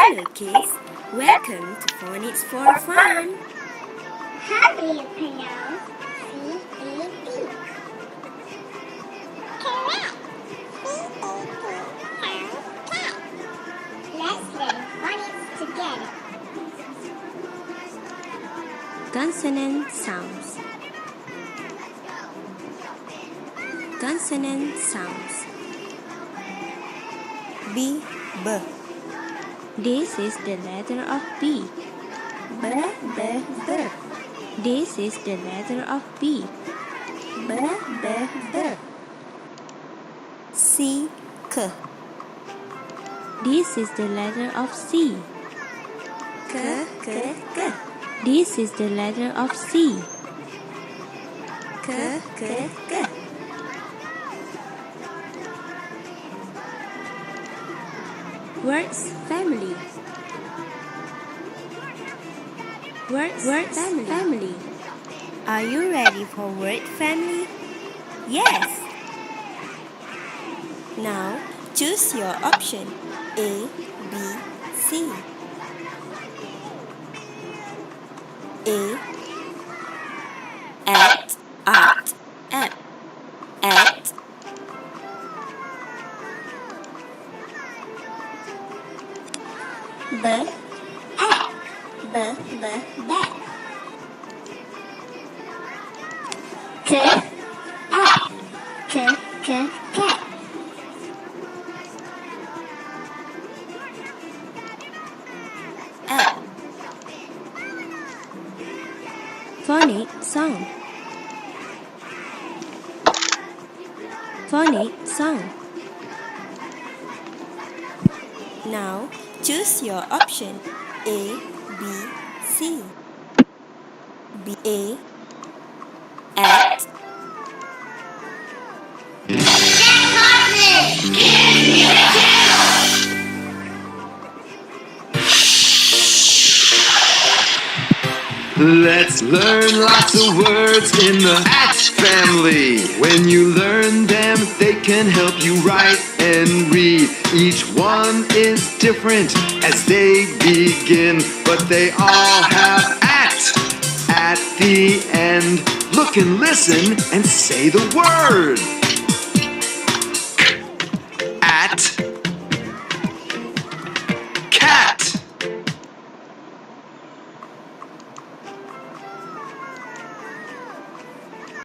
Hello kids, welcome to Phonics For Fun. How do you pronounce C-A-T? Correct! C-A-T sounds cat. Let's learn phonics together. Consonant sounds. Consonant sounds. B, B. This is the letter of B. B, B, B. This is the letter of B. B, B, B. C, K. This is the letter of C. K, K, K. This is the letter of C. K, K, K. Words family. Words family. Are you ready for word family? Yes. Now choose your option A, B, C. A. At, art, at. B, at, b, bat. K, at, k, cat. At. Phonic song. Phonic song. Now choose your option A, B, C. B, A, at. Let's learn lots of words in the at family. When you learn them, they can help you write and read. Each one is different as they begin, but they all have at the end. Look and listen and say the word. At,